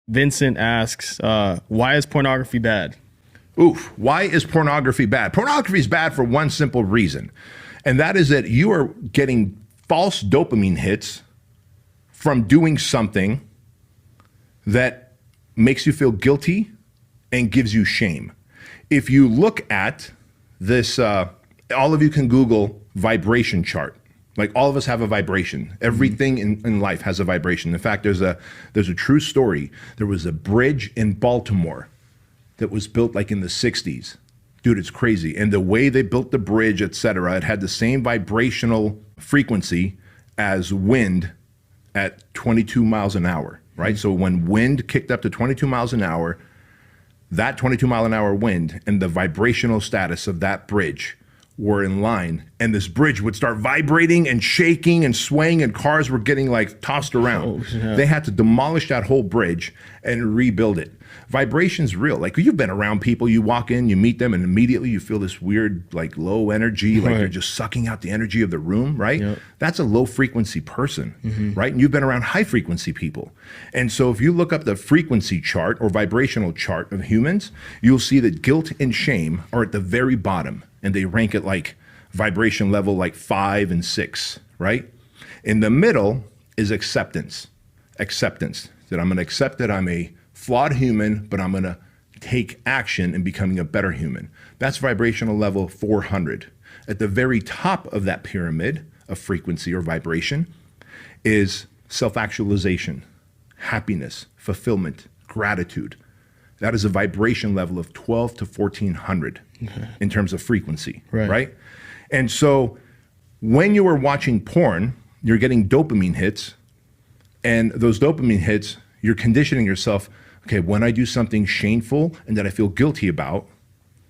Vincent asks, why is pornography bad? Oof, why is pornography bad? Pornography is bad for one simple reason, and that is that you are getting false dopamine hits from doing something that makes you feel guilty and gives you shame. If you look at this, all of you can Google vibration chart. Like all of us have a vibration. Everything in life has a vibration. In fact, there's a true story. There was a bridge in Baltimore that was built like in the 60s. Dude, it's crazy. And the way they built the bridge, et cetera, it had the same vibrational frequency as wind at 22 miles an hour, right? So when wind kicked up to 22 miles an hour, that 22 mile an hour wind and the vibrational status of that bridge were in line, and this bridge would start vibrating and shaking and swaying, and cars were getting like tossed around. Oh, yeah. They had to demolish that whole bridge and rebuild it. Vibration's real. Like you've been around people, you walk in, you meet them, and immediately you feel this weird like low energy, like they're just sucking out the energy of the room, right? Yep. That's a low frequency person, right? And you've been around high frequency people. And so if you look up the frequency chart or vibrational chart of humans, you'll see that guilt and shame are at the very bottom, and they rank at like vibration level like 5 and 6, right? In the middle is acceptance. Acceptance, that I'm gonna accept that I'm a flawed human, but I'm gonna take action in becoming a better human. That's vibrational level 400. At the very top of that pyramid of frequency or vibration is self-actualization, happiness, fulfillment, gratitude. That is a vibration level of 12 to 1400 in terms of frequency, right? And so when you are watching porn, you're getting dopamine hits, and those dopamine hits, you're conditioning yourself, okay, when I do something shameful and that I feel guilty about,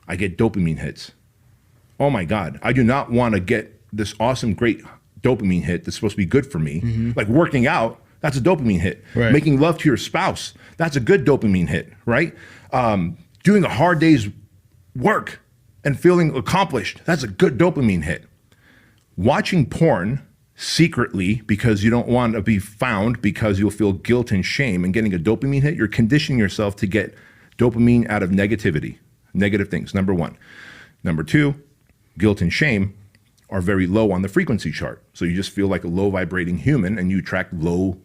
I get dopamine hits. Oh my God, I do not want to get this awesome, great dopamine hit that's supposed to be good for me. Like working out, that's a dopamine hit. Making love to your spouse, that's a good dopamine hit, right? Doing a hard day's work and feeling accomplished, that's a good dopamine hit. Watching porn secretly because you don't want to be found because you'll feel guilt and shame and getting a dopamine hit, you're conditioning yourself to get dopamine out of negativity, negative things, number one. Number two, guilt and shame are very low on the frequency chart. So you just feel like a low vibrating human and you attract low,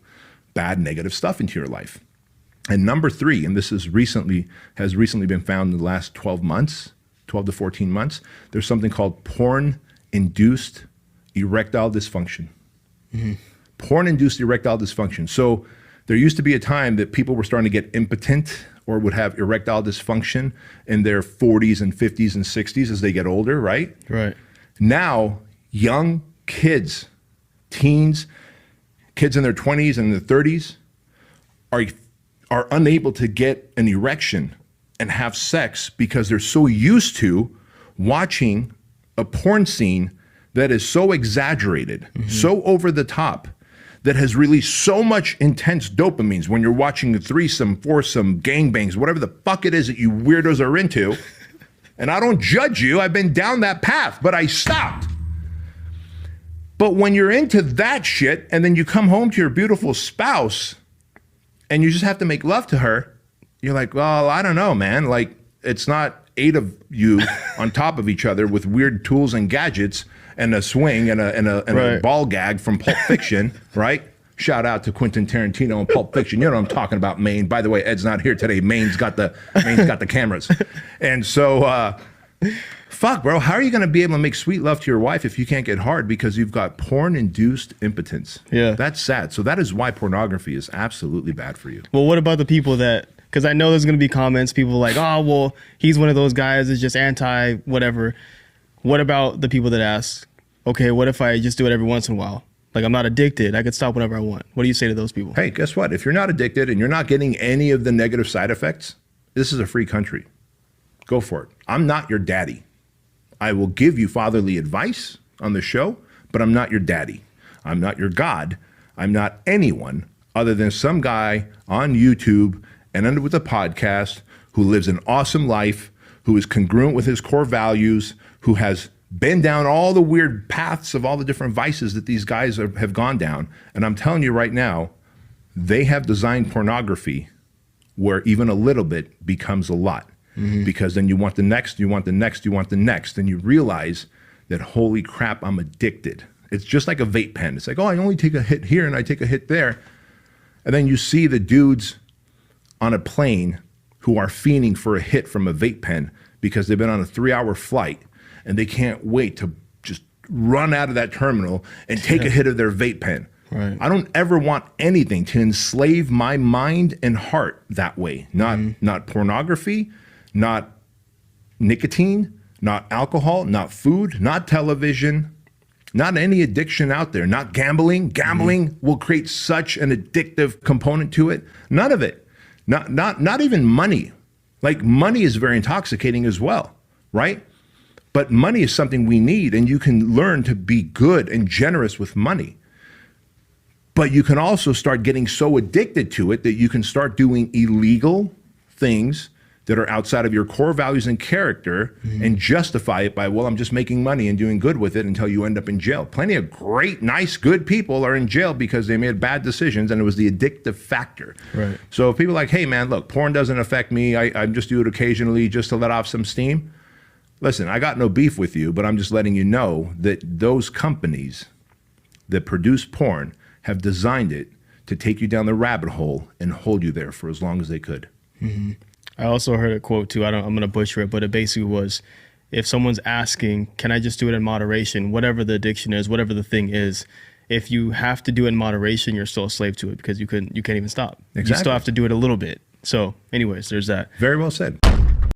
bad, negative stuff into your life. And number three, and this has recently been found in the last 12 months, 12 to 14 months, there's something called porn-induced erectile dysfunction. Porn-induced erectile dysfunction. So there used to be a time that people were starting to get impotent or would have erectile dysfunction in their 40s and 50s and 60s as they get older, right? Right. Now, young kids, teens, kids in their 20s and their 30s are unable to get an erection and have sex because they're so used to watching a porn scene that is so exaggerated, so over the top, that has released so much intense dopamines when you're watching a threesome, foursome, gangbangs, whatever the fuck it is that you weirdos are into. And I don't judge you, I've been down that path, but I stopped. But when you're into that shit and then you come home to your beautiful spouse and you just have to make love to her, you're like, well, I don't know, man. Like, it's not 8 of you on top of each other with weird tools and gadgets and a swing and a ball gag from Pulp Fiction, right? Shout out to Quentin Tarantino and Pulp Fiction. You know what I'm talking about, Maine. By the way, Ed's not here today. Maine's got the cameras. And so, fuck, bro, how are you gonna be able to make sweet love to your wife if you can't get hard because you've got porn-induced impotence? Yeah. That's sad. So that is why pornography is absolutely bad for you. Well, what about the people that, because I know there's gonna be comments, people like, oh, well, he's one of those guys that's just anti whatever. What about the people that ask, okay, what if I just do it every once in a while? Like, I'm not addicted. I could stop whenever I want. What do you say to those people? Hey, guess what? If you're not addicted and you're not getting any of the negative side effects, this is a free country. Go for it. I'm not your daddy. I will give you fatherly advice on the show, but I'm not your daddy. I'm not your God. I'm not anyone other than some guy on YouTube and under with a podcast who lives an awesome life, who is congruent with his core values, who has been down all the weird paths of all the different vices that these guys have gone down. And I'm telling you right now, they have designed pornography where even a little bit becomes a lot, because then you want the next, you want the next, you want the next, and you realize that, holy crap, I'm addicted. It's just like a vape pen. It's like, oh, I only take a hit here and I take a hit there. And then you see the dudes on a plane who are fiending for a hit from a vape pen because they've been on a 3-hour flight and they can't wait to just run out of that terminal and take a hit of their vape pen. Right. I don't ever want anything to enslave my mind and heart that way. Not pornography, not nicotine, not alcohol, not food, not television, not any addiction out there, not gambling. Gambling will create such an addictive component to it. None of it. Not even money. Like, money is very intoxicating as well, right? But money is something we need, and you can learn to be good and generous with money. But you can also start getting so addicted to it that you can start doing illegal things that are outside of your core values and character and justify it by, well, I'm just making money and doing good with it, until you end up in jail. Plenty of great, nice, good people are in jail because they made bad decisions, and it was the addictive factor. Right. So if people are like, hey, man, look, porn doesn't affect me. I just do it occasionally just to let off some steam. Listen, I got no beef with you, but I'm just letting you know that those companies that produce porn have designed it to take you down the rabbit hole and hold you there for as long as they could. I also heard a quote too. I'm going to butcher it, but it basically was, if someone's asking, can I just do it in moderation, whatever the addiction is, whatever the thing is, if you have to do it in moderation, you're still a slave to it, because you can't even stop. Exactly. You still have to do it a little bit. So anyways, there's that. Very well said.